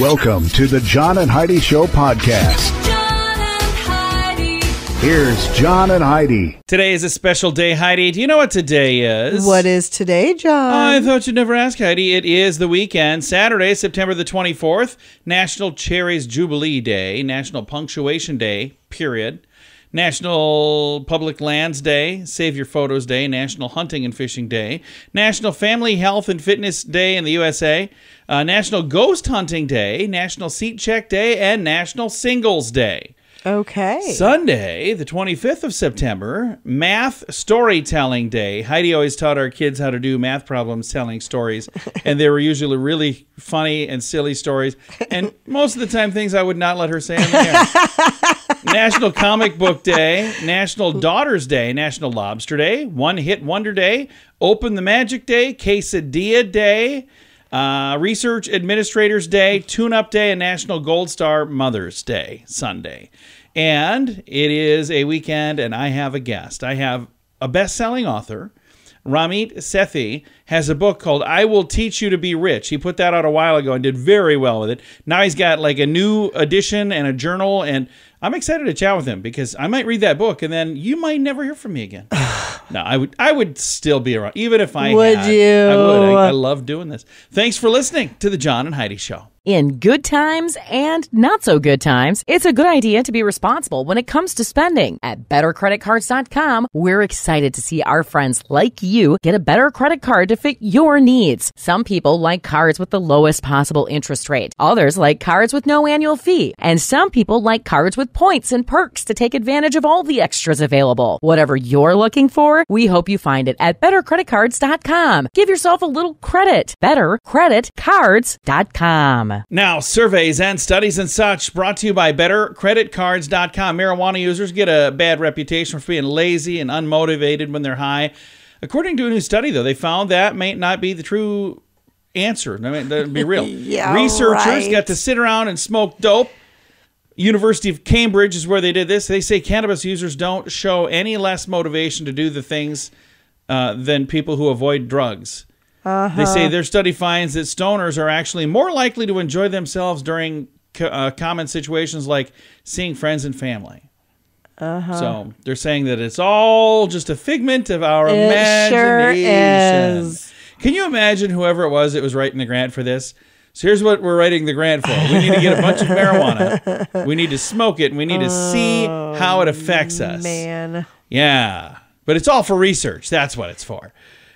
Welcome to the John and Heidi Show podcast. John and Heidi. Here's John and Heidi. Today is a special day, Heidi. Do you know what today is? What is today, John? I thought you'd never ask, Heidi. It is the weekend. Saturday, September the 24th, National Cherries Jubilee Day, National Punctuation Day, period. National Public Lands Day, Save Your Photos Day, National Hunting and Fishing Day, National Family Health and Fitness Day in the USA, National Ghost Hunting Day, National Seat Check Day, and National Singles Day. Okay. Sunday, the 25th of September, Math Storytelling Day. Heidi always taught our kids how to do math problems telling stories, and they were usually really funny and silly stories, and most of the time things I would not let her say in the air. National Comic Book Day, National Daughters Day, National Lobster Day, One Hit Wonder Day, Open the Magic Day, Quesadilla Day, Research Administrators Day, Tune-Up Day, and National Gold Star Mothers Day, Sunday. And it is a weekend, and I have a guest. I have a best-selling author. Ramit Sethi has a book called I Will Teach You to Be Rich. He put that out a while ago and did very well with it. Now he's got like a new edition and a journal, and I'm excited to chat with him because I might read that book and then you might never hear from me again. No, I would still be around, even if I would had. you? I would. I love doing this. Thanks for listening to the John and Heidi Show. In good times and not so good times, it's a good idea to be responsible when it comes to spending. At BetterCreditCards.com, we're excited to see our friends like you get a better credit card to fit your needs. Some people like cards with the lowest possible interest rate. Others like cards with no annual fee. And some people like cards with points and perks to take advantage of all the extras available. Whatever you're looking for, we hope you find it at BetterCreditCards.com. Give yourself a little credit. BetterCreditCards.com. Now, surveys and studies and such brought to you by BetterCreditCards.com. Marijuana users get a bad reputation for being lazy and unmotivated when they're high. According to a new study, though, they found that may not be the true answer. I mean, that'd be real. Yeah, Researchers right. got to sit around and smoke dope. University of Cambridge is where they did this. They say cannabis users don't show any less motivation to do the things than people who avoid drugs. They say their study finds that stoners are actually more likely to enjoy themselves during common situations like seeing friends and family. So they're saying that it's all just a figment of our imagination. Sure is. Can you imagine whoever it was that was writing the grant for this? So here's what we're writing the grant for. We need to get a bunch of marijuana. We need to smoke it, and we need to see how it affects us. Man. Yeah. But it's all for research. That's what it's for.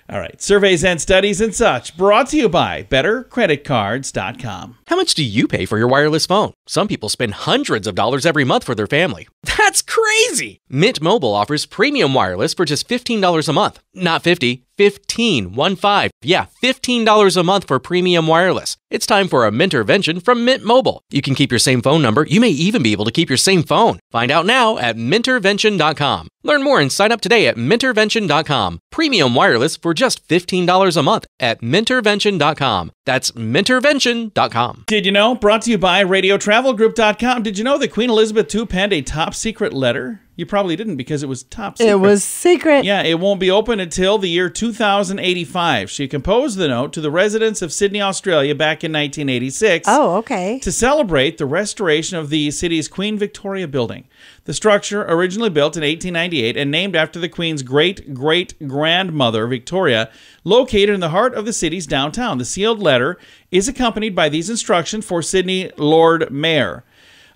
All right. Surveys and studies and such brought to you by BetterCreditCards.com. How much do you pay for your wireless phone? Some people spend hundreds of dollars every month for their family. That's crazy! Mint Mobile offers premium wireless for just $15 a month. Not 50, 15, 1-5. Yeah, $15 a month for premium wireless. It's time for a Mintervention from Mint Mobile. You can keep your same phone number. You may even be able to keep your same phone. Find out now at Mintervention.com. Learn more and sign up today at Mintervention.com. Premium wireless for just $15 a month at Mintervention.com. That's Mintervention.com. Did you know? Brought to you by RadioTravelGroup.com. Did you know that Queen Elizabeth II penned a top secret letter? You probably didn't because it was top secret. It was secret. Yeah, it won't be open until the year 2085. She composed the note to the residents of Sydney, Australia back in 1986. Oh, okay. To celebrate the restoration of the city's Queen Victoria building. The structure, originally built in 1898 and named after the Queen's great-great-grandmother, Victoria, located in the heart of the city's downtown. The sealed letter is accompanied by these instructions for Sydney Lord Mayor.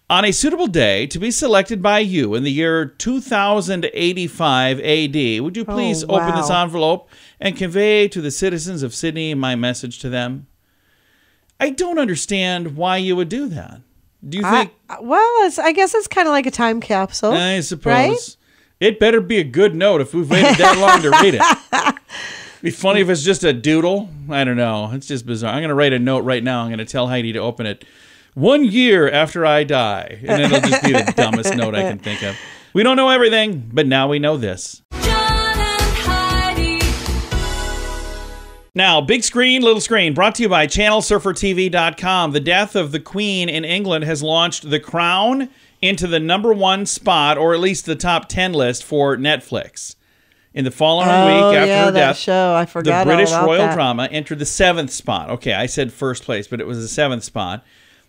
On a suitable day to be selected by you in the year 2085 AD, would you please open this envelope and convey to the citizens of Sydney my message to them? I don't understand why you would do that. Do you think... I guess it's kind of like a time capsule. I suppose. Right? It better be a good note if we've waited that long to read it. It'd be funny if it's just a doodle. I don't know. It's just bizarre. I'm going to write a note right now. I'm going to tell Heidi to open it 1 year after I die. And it'll just be the dumbest note I can think of. We don't know everything, but now we know this. John and Heidi. Now, big screen, little screen, brought to you by ChannelSurferTV.com. The death of the Queen in England has launched The Crown into the #1 spot, or at least the top 10 list for Netflix. In the following week after her death, show. I forgot the British all about royal that. drama entered the 7th spot. Okay, I said first place, but it was the 7th spot.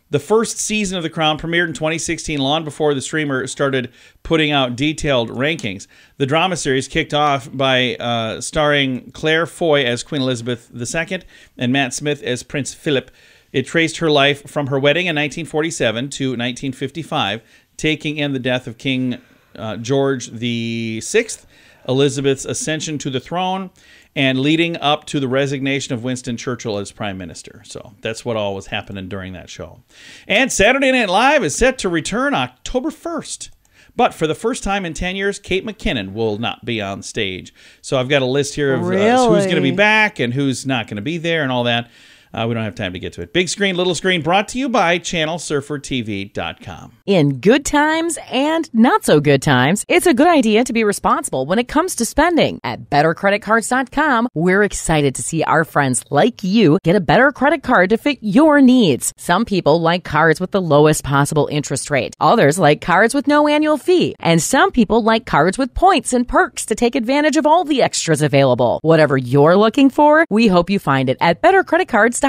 The first season of The Crown premiered in 2016, long before the streamer started putting out detailed rankings. The drama series kicked off by starring Claire Foy as Queen Elizabeth II and Matt Smith as Prince Philip. It traced her life from her wedding in 1947 to 1955, taking in the death of King George VI, Elizabeth's ascension to the throne, and leading up to the resignation of Winston Churchill as prime minister. So that's what all was happening during that show. And Saturday Night Live is set to return October 1st. But for the first time in 10 years, Kate McKinnon will not be on stage. So I've got a list here of who's going to be back and who's not going to be there and all that. We don't have time to get to it. Big screen, little screen, brought to you by ChannelSurferTV.com. In good times and not so good times, it's a good idea to be responsible when it comes to spending. At BetterCreditCards.com, we're excited to see our friends like you get a better credit card to fit your needs. Some people like cards with the lowest possible interest rate. Others like cards with no annual fee. And some people like cards with points and perks to take advantage of all the extras available. Whatever you're looking for, we hope you find it at BetterCreditCards.com.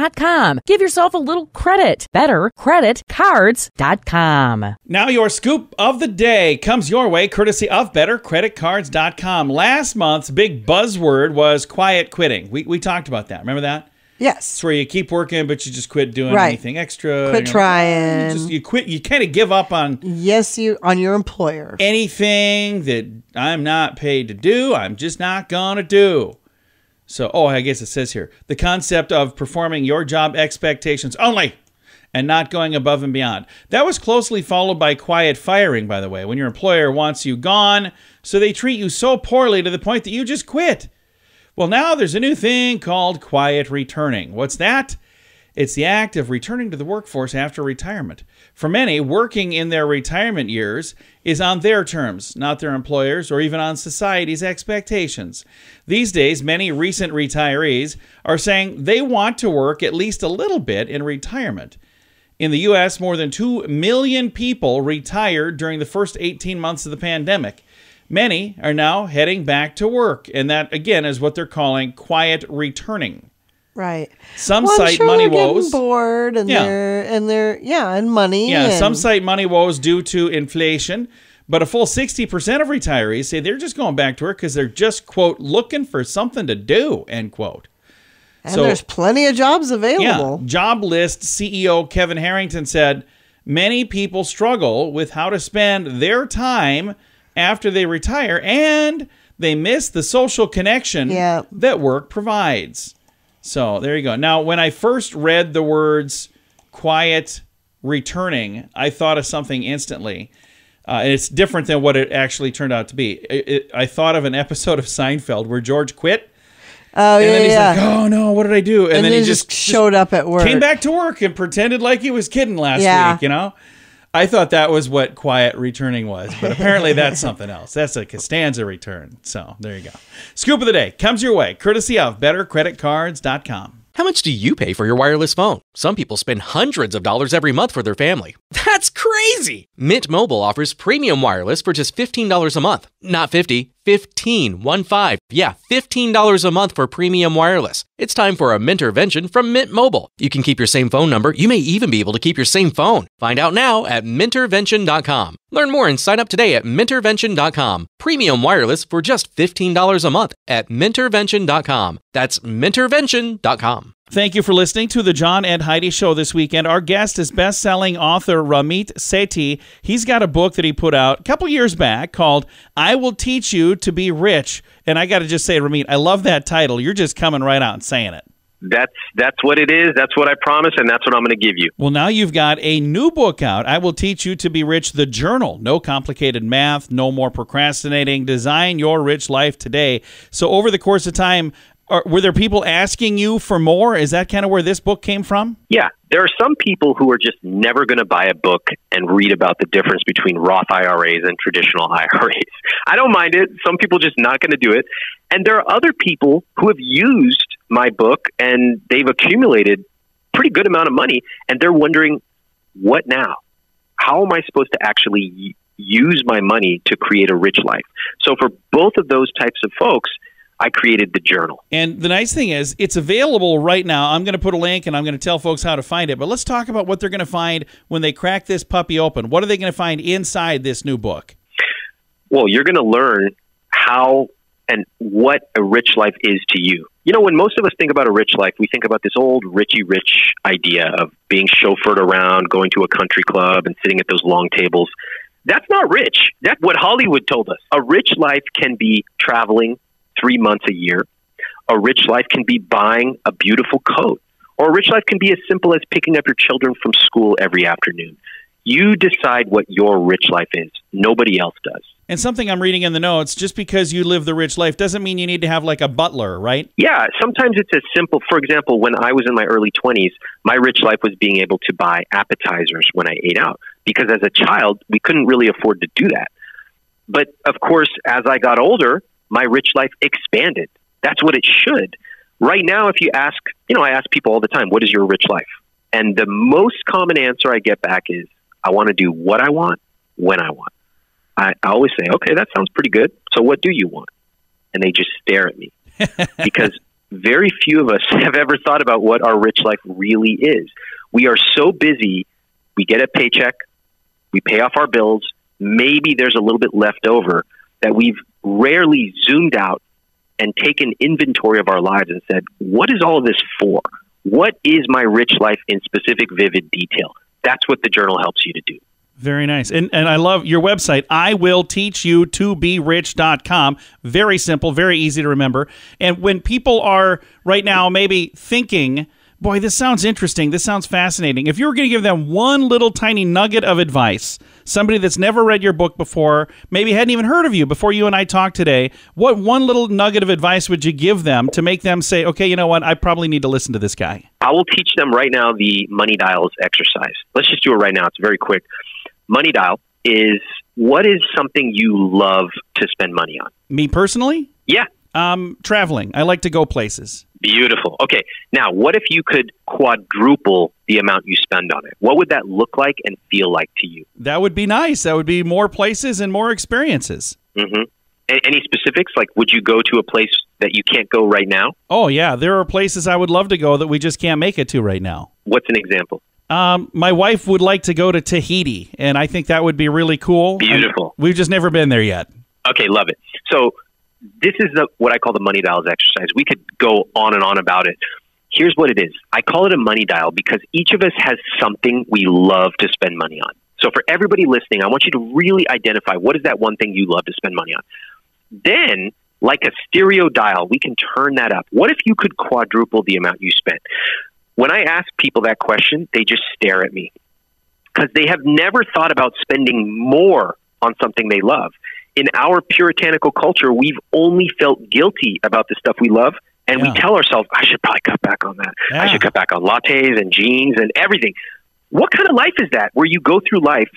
Give yourself a little credit. BetterCreditCards.com. Now your scoop of the day comes your way courtesy of BetterCreditCards.com. Last month's big buzzword was quiet quitting. We talked about that. Remember that? Yes. It's where you keep working, but you just quit doing Right. anything extra. Quit trying. You quit. You kind of give up on Yes, you on your employer. anything that I'm not paid to do. I'm just not going to do. So, I guess it says here, the concept of performing your job expectations only and not going above and beyond. That was closely followed by quiet firing, by the way, when your employer wants you gone, so they treat you so poorly to the point that you just quit. Well, now there's a new thing called quiet returning. What's that? It's the act of returning to the workforce after retirement. For many, working in their retirement years is on their terms, not their employers' or even on society's expectations. These days, many recent retirees are saying they want to work at least a little bit in retirement. In the U.S., more than 2 million people retired during the first 18 months of the pandemic. Many are now heading back to work, and that, again, is what they're calling quiet returning. Right. Some I'm cite sure money they're getting woes. bored and Yeah. and money. Yeah, and some cite money woes due to inflation, but a full 60% of retirees say they're just going back to work because they're just, quote, looking for something to do, end quote. and there's plenty of jobs available. Yeah, Job List CEO Kevin Harrington said, many people struggle with how to spend their time after they retire, and they miss the social connection that work provides. So there you go. Now, when I first read the words quiet returning, I thought of something instantly. And it's different than what it actually turned out to be. I thought of an episode of Seinfeld where George quit. Oh, And then he's yeah. like, oh, no, what did I do? And then he just showed up at work. Came back to work and pretended like he was kidding last Yeah. week, you know? I thought that was what quiet returning was, but apparently that's something else. That's a Costanza return. So there you go. Scoop of the day comes your way, courtesy of BetterCreditCards.com. How much do you pay for your wireless phone? Some people spend hundreds of dollars every month for their family. That's crazy! Mint Mobile offers premium wireless for just $15 a month. Not 50, 15, 1-5. Yeah, $15 a month for premium wireless. It's time for a Mintervention from Mint Mobile. You can keep your same phone number. You may even be able to keep your same phone. Find out now at Mintervention.com. Learn more and sign up today at Mintervention.com. Premium wireless for just $15 a month at Mintervention.com. That's Mintervention.com. Thank you for listening to the John and Heidi Show this weekend. Our guest is best-selling author Ramit Sethi. He's got a book that he put out a couple years back called I Will Teach You to Be Rich. And I got to just say, Ramit, I love that title. You're just coming right out and saying it. That's what it is. That's what I promise, and that's what I'm going to give you. Well, now you've got a new book out. I Will Teach You to Be Rich, the journal. No complicated math, no more procrastinating. Design your rich life today. So over the course of time, were there people asking you for more? Is that kind of where this book came from? Yeah. There are some people who are just never going to buy a book and read about the difference between Roth IRAs and traditional IRAs. I don't mind it. Some people just not going to do it. And there are other people who have used my book and they've accumulated pretty good amount of money and they're wondering, what now? How am I supposed to actually use my money to create a rich life? So for both of those types of folks, I created the journal. And the nice thing is, it's available right now. I'm going to put a link, and I'm going to tell folks how to find it. But let's talk about what they're going to find when they crack this puppy open. What are they going to find inside this new book? Well, you're going to learn how and what a rich life is to you. You know, when most of us think about a rich life, we think about this old Richie Rich idea of being chauffeured around, going to a country club and sitting at those long tables. That's not rich. That's what Hollywood told us. A rich life can be traveling 3 months a year. A rich life can be buying a beautiful coat. Or a rich life can be as simple as picking up your children from school every afternoon. You decide what your rich life is. Nobody else does. And something I'm reading in the notes, just because you live the rich life doesn't mean you need to have like a butler, right? Yeah, sometimes it's as simple. For example, when I was in my early 20s, my rich life was being able to buy appetizers when I ate out. Because as a child, we couldn't really afford to do that. But of course, as I got older, my rich life expanded. That's what it should. Right now, if you ask, I ask people all the time, what is your rich life? And the most common answer I get back is, I want to do what I want, when I want. I always say, okay, that sounds pretty good. So what do you want? And they just stare at me because very few of us have ever thought about what our rich life really is. We are so busy. We get a paycheck. We pay off our bills. Maybe there's a little bit left over that we've rarely zoomed out and taken inventory of our lives and said, what is all of this for? What is my rich life in specific, vivid detail? That's what the journal helps you to do. Very nice. And I love your website, iwillteachyoutoberich.com. Very simple, very easy to remember. And when people are right now maybe thinking, boy, this sounds interesting, this sounds fascinating. If you were going to give them one little tiny nugget of advice, somebody that's never read your book before, maybe hadn't even heard of you before you and I talked today, what one little nugget of advice would you give them to make them say, okay, you know what, I probably need to listen to this guy? I will teach them right now the money dials exercise. Let's just do it right now. It's very quick. Money dial is, what is something you love to spend money on? Me personally? Yeah. Traveling. I like to go places. Beautiful. Okay. Now, what if you could quadruple the amount you spend on it? What would that look like and feel like to you? That would be nice. That would be more places and more experiences. Mm-hmm. Any specifics? Like, would you go to a place that you can't go right now? Oh, yeah. There are places I would love to go that we just can't make it to right now. What's an example? My wife would like to go to Tahiti, and I think that would be really cool. Beautiful. We've just never been there yet. Okay, love it. So this is what I call the money dials exercise. We could go on and on about it. Here's what it is. I call it a money dial because each of us has something we love to spend money on. So for everybody listening, I want you to really identify what is that one thing you love to spend money on. Then, like a stereo dial, we can turn that up. What if you could quadruple the amount you spent? When I ask people that question, they just stare at me because they have never thought about spending more on something they love. In our puritanical culture, we've only felt guilty about the stuff we love, and we tell ourselves, I should probably cut back on that. Yeah. I should cut back on lattes and jeans and everything. What kind of life is that where you go through life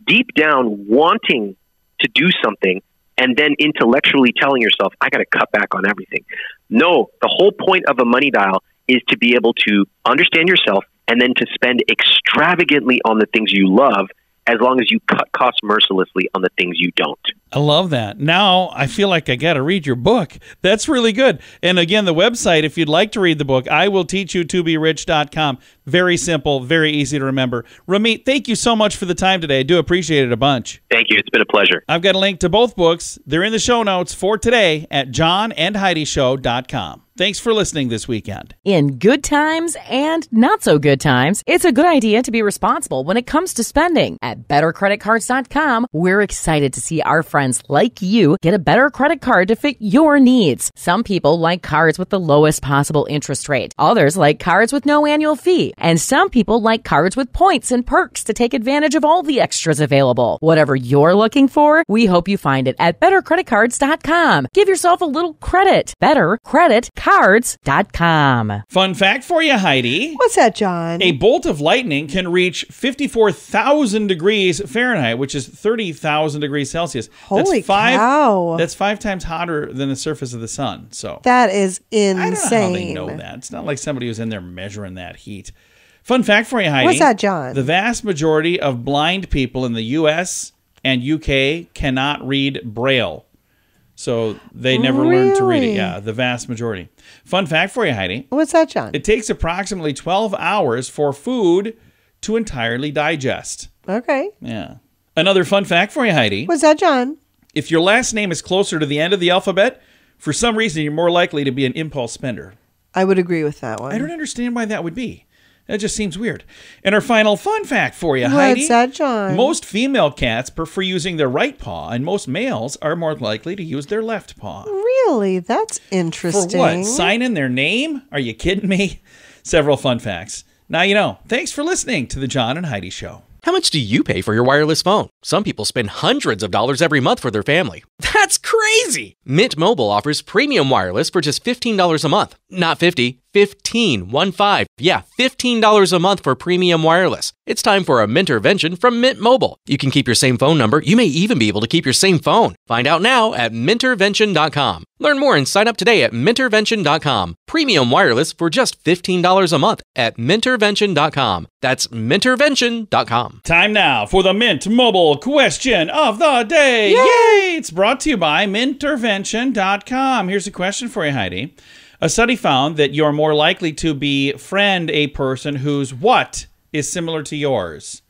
deep down wanting to do something and then intellectually telling yourself, I got to cut back on everything? No, the whole point of a money dial is to be able to understand yourself and then to spend extravagantly on the things you love as long as you cut costs mercilessly on the things you don't. I love that. Now I feel like I got to read your book. That's really good. And again, the website, if you'd like to read the book, iwillteachyoutoberich.com. Very simple, very easy to remember. Ramit, thank you so much for the time today. I do appreciate it a bunch. Thank you. It's been a pleasure. I've got a link to both books. They're in the show notes for today at johnandheidishow.com. Thanks for listening this weekend. In good times and not so good times, it's a good idea to be responsible when it comes to spending. At bettercreditcards.com, we're excited to see our friends like you get a better credit card to fit your needs. Some people like cards with the lowest possible interest rate. Others like cards with no annual fee. And some people like cards with points and perks to take advantage of all the extras available. Whatever you're looking for, we hope you find it at bettercreditcards.com. Give yourself a little credit. bettercreditcards.com. Fun fact for you, Heidi. What's that, John? A bolt of lightning can reach 54,000 degrees Fahrenheit, which is 30,000 degrees Celsius. Holy cow. That's 5 times hotter than the surface of the sun. So That is insane. I don't know how they know that. It's not like somebody was in there measuring that heat. Fun fact for you, Heidi. What's that, John? The vast majority of blind people in the U.S. and U.K. cannot read Braille. So they never learned to read it. Really? Yeah, the vast majority. Fun fact for you, Heidi. What's that, John? It takes approximately 12 hours for food to entirely digest. Okay. Yeah. Another fun fact for you, Heidi. What's that, John? If your last name is closer to the end of the alphabet, for some reason you're more likely to be an impulse spender. I would agree with that one. I don't understand why that would be. That just seems weird. And our final fun fact for you, Heidi. What's that, John? Most female cats prefer using their right paw, and most males are more likely to use their left paw. Really? That's For interesting. what? Sign in their name? Are you kidding me? Several fun facts. Now you know. Thanks for listening to the John and Heidi Show. How much do you pay for your wireless phone? Some people spend hundreds of dollars every month for their family. That's crazy! Mint Mobile offers premium wireless for just $15 a month. Not 50, 15, 1-5. Yeah, $15 a month for premium wireless. It's time for a Mintervention from Mint Mobile. You can keep your same phone number. You may even be able to keep your same phone. Find out now at Mintervention.com. Learn more and sign up today at Mintervention.com. Premium wireless for just $15 a month at Mintervention.com. That's Mintervention.com. Time now for the Mint Mobile question of the day. Yay! It's brought to you by Mintervention.com. Here's a question for you, Heidi. A study found that you're more likely to befriend a person whose what is similar to yours.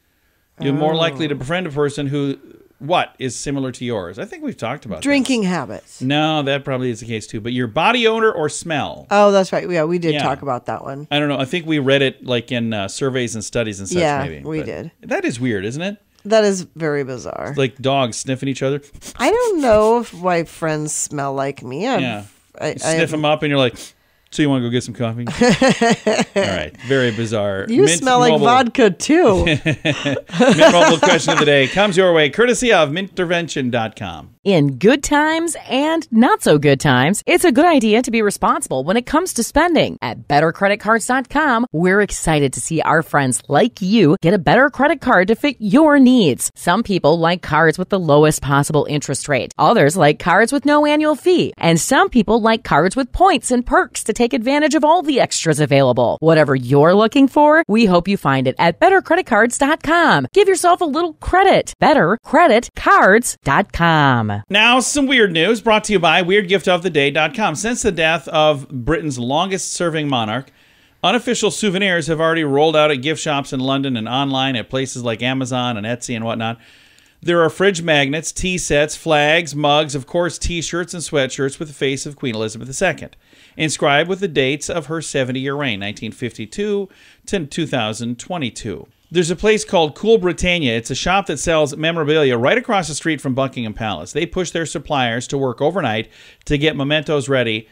You're more likely to befriend a person who what is similar to yours. I think we've talked about Drinking habits. that. No, that probably is the case too. But your body odor or smell. Oh, that's right. Yeah, we did Yeah. talk about that one. I don't know. I think we read it like in surveys and studies and such. Yeah, maybe. we But did. That is weird, isn't it? That is very bizarre. Like dogs sniffing each other. I don't know if my friends smell like me. Yeah. I Sniff them up, and you're like, so you want to go get some coffee? All right. Very bizarre. You smell like vodka too. Mint Mobile question of the day comes your way courtesy of Mintervention.com. In good times and not so good times, it's a good idea to be responsible when it comes to spending. At BetterCreditCards.com, we're excited to see our friends like you get a better credit card to fit your needs. Some people like cards with the lowest possible interest rate. Others like cards with no annual fee. And some people like cards with points and perks to take advantage of all the extras available. Whatever you're looking for, we hope you find it at BetterCreditCards.com. Give yourself a little credit. BetterCreditCards.com. Now, some weird news brought to you by WeirdGiftOfTheDay.com. Since the death of Britain's longest-serving monarch, unofficial souvenirs have already rolled out at gift shops in London and online at places like Amazon and Etsy and whatnot. There are fridge magnets, tea sets, flags, mugs, of course, T-shirts and sweatshirts with the face of Queen Elizabeth II, inscribed with the dates of her 70-year reign, 1952 to 2022. There's a place called Cool Britannia. It's a shop that sells memorabilia right across the street from Buckingham Palace. They push their suppliers to work overnight to get mementos ready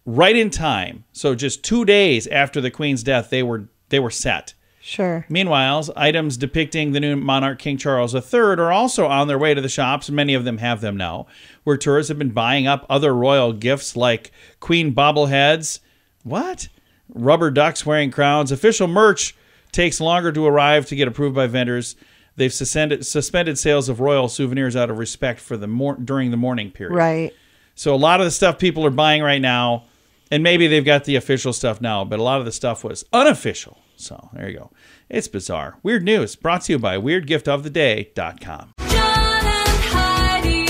right in time. So just 2 days after the Queen's death, they were set. Sure. Meanwhile, items depicting the new monarch, King Charles III, are also on their way to the shops. Many of them have them now, where tourists have been buying up other royal gifts like Queen bobbleheads. What? Rubber ducks wearing crowns. Official merch takes longer to arrive to get approved by vendors. They've suspended sales of royal souvenirs out of respect for during the mourning period. Right. So a lot of the stuff people are buying right now, and maybe they've got the official stuff now, but a lot of the stuff was unofficial. So there you go. It's bizarre. Weird news brought to you by WeirdGiftOfTheDay.com. John and Heidi.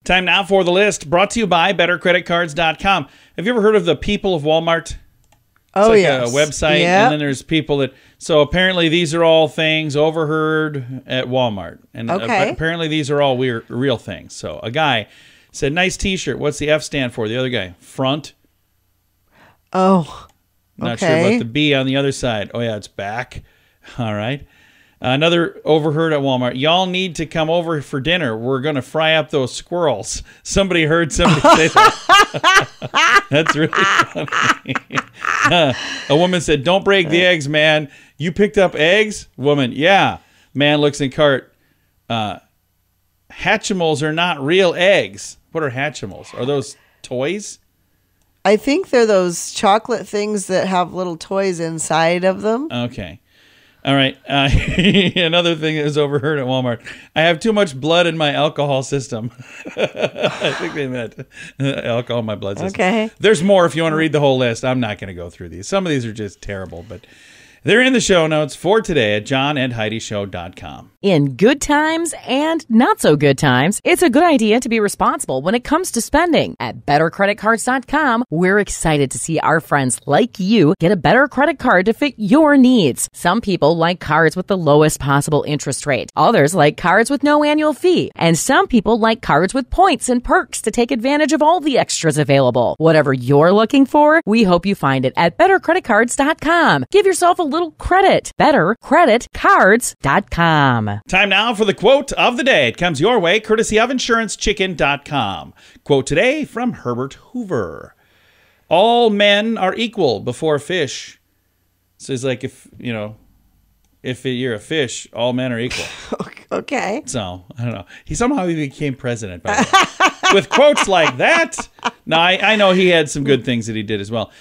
Time now for the list brought to you by BetterCreditCards.com. Have you ever heard of the People of Walmart? Oh, It's like yes. a website, Yep. and then there's people that... So apparently these are all things overheard at Walmart. And Okay. apparently these are all real things. So a guy said, nice T-shirt. What's the F stand for? The other guy, front. Oh. Not sure Okay. about the B on the other side. Oh, yeah, it's back. All right. Another overheard at Walmart. Y'all need to come over for dinner. We're going to fry up those squirrels. Somebody heard somebody say that. That's really funny. A woman said, don't break the eggs, man. You picked up eggs? Woman, yeah. Man looks in cart. Hatchimals are not real eggs. What are Hatchimals? Are those toys? I think they're those chocolate things that have little toys inside of them. Okay. All right. Another thing that was overheard at Walmart. I have too much blood in my alcohol system. I think they meant alcohol in my blood system. Okay. There's more if you want to read the whole list. I'm not going to go through these. Some of these are just terrible. But They're in the show notes for today at johnandheidishow.com. In good times and not so good times, it's a good idea to be responsible when it comes to spending. At bettercreditcards.com, we're excited to see our friends like you get a better credit card to fit your needs. Some people like cards with the lowest possible interest rate. Others like cards with no annual fee. And some people like cards with points and perks to take advantage of all the extras available. Whatever you're looking for, we hope you find it at bettercreditcards.com. Give yourself a little credit. Bettercreditcards.com. Time now for the quote of the day. It comes your way courtesy of InsuranceChicken.com. Quote today from Herbert Hoover. All men are equal before fish. So it's like if you're a fish, all men are equal. Okay. So, I don't know. He became president, by the way. With quotes like that. Now, I know he had some good things that he did as well.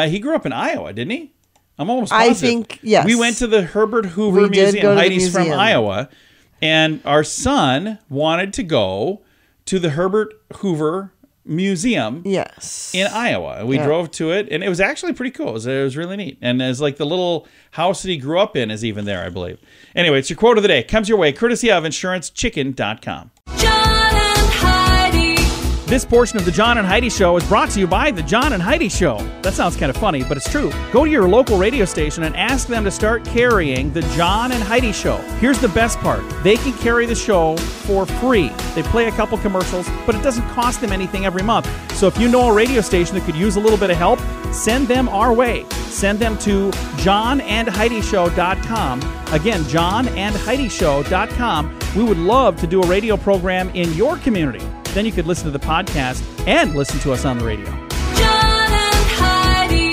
He grew up in Iowa, didn't he? I'm almost positive. I think, yes. We went to the Herbert Hoover We did Museum. go to the Heidi's from museum. Iowa. And our son wanted to go to the Herbert Hoover Museum Yes. in Iowa. We drove to it, and it was actually pretty cool. It was really neat. And it's like the little house that he grew up in is even there, I believe. Anyway, it's your quote of the day. It comes your way courtesy of InsuranceChicken.com. John and Heidi. This portion of the John and Heidi Show is brought to you by the John and Heidi Show. That sounds kind of funny, but it's true. Go to your local radio station and ask them to start carrying the John and Heidi Show. Here's the best part. They can carry the show for free. They play a couple commercials, but it doesn't cost them anything every month. So if you know a radio station that could use a little bit of help, send them our way. Send them to johnandheidishow.com. Again, johnandheidishow.com. We would love to do a radio program in your community. Then you could listen to the podcast and listen to us on the radio. John and Heidi.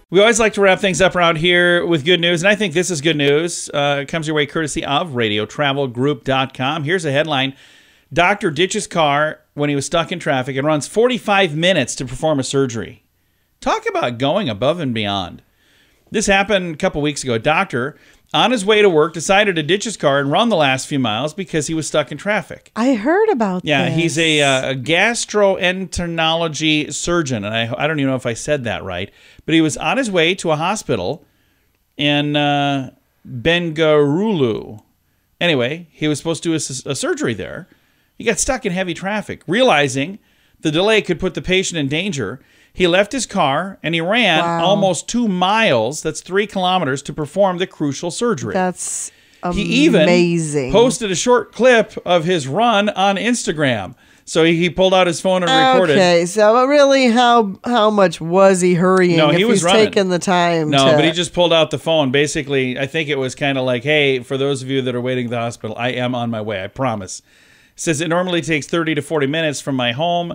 We always like to wrap things up around here with good news, and I think this is good news. It comes your way courtesy of radiotravelgroup.com. Here's a headline. Doctor ditches car when he was stuck in traffic and runs 45 minutes to perform a surgery. Talk about going above and beyond. This happened a couple weeks ago. A doctor, on his way to work, decided to ditch his car and run the last few miles because he was stuck in traffic. I heard about Yeah, this. he's a gastroenterology surgeon, and I don't even know if I said that right, but he was on his way to a hospital in Bengaluru. Anyway, he was supposed to do a surgery there. He got stuck in heavy traffic. Realizing the delay could put the patient in danger, he left his car and he ran almost 2 miles, that's 3 kilometers, to perform the crucial surgery. That's He even amazing. posted a short clip of his run on Instagram. So he pulled out his phone and recorded. Okay, so really, how much was he hurrying? No, if he was he's running. taking the time. No, to, but he just pulled out the phone. Basically, I think it was kind of like, hey, for those of you that are waiting at the hospital, I am on my way, I promise. It says it normally takes 30 to 40 minutes from my home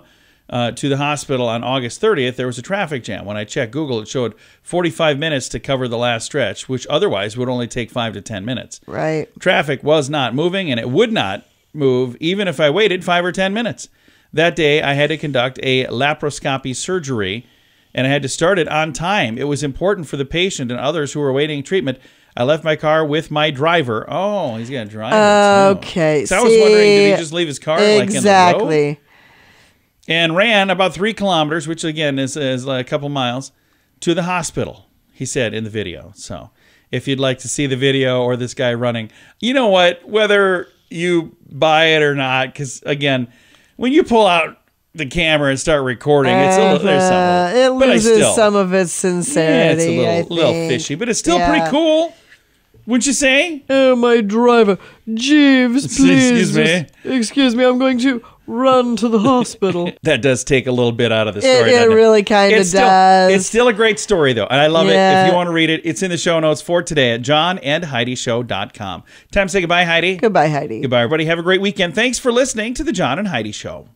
to the hospital. On August 30th, there was a traffic jam. When I checked Google, it showed 45 minutes to cover the last stretch, which otherwise would only take 5 to 10 minutes. Right. Traffic was not moving, and it would not move even if I waited 5 or 10 minutes. That day, I had to conduct a laparoscopy surgery, and I had to start it on time. It was important for the patient and others who were awaiting treatment. I left my car with my driver. Oh, he's got a driver, too. Okay. So I was wondering, did he just leave his car like in the road? Exactly. And ran about 3 kilometers, which again is like a couple miles, to the hospital, he said in the video. So if you'd like to see the video or this guy running, you know what, whether you buy it or not, because again, when you pull out the camera and start recording, it's a little, there's some, it but I loses still- some of its sincerity. yeah, it's a little fishy, but it's still pretty cool. Wouldn't you say? Oh, my driver. Jeeves, please. Excuse me? Excuse me, I'm going to run to the hospital. That does take a little bit out of the story. It doesn't really kind of It's still- does. It's still a great story, though, and I love it. Yeah. If you want to read it, it's in the show notes for today at johnandheidishow.com. Time to say goodbye, Heidi. Goodbye, Heidi. Goodbye, everybody. Have a great weekend. Thanks for listening to the John and Heidi Show.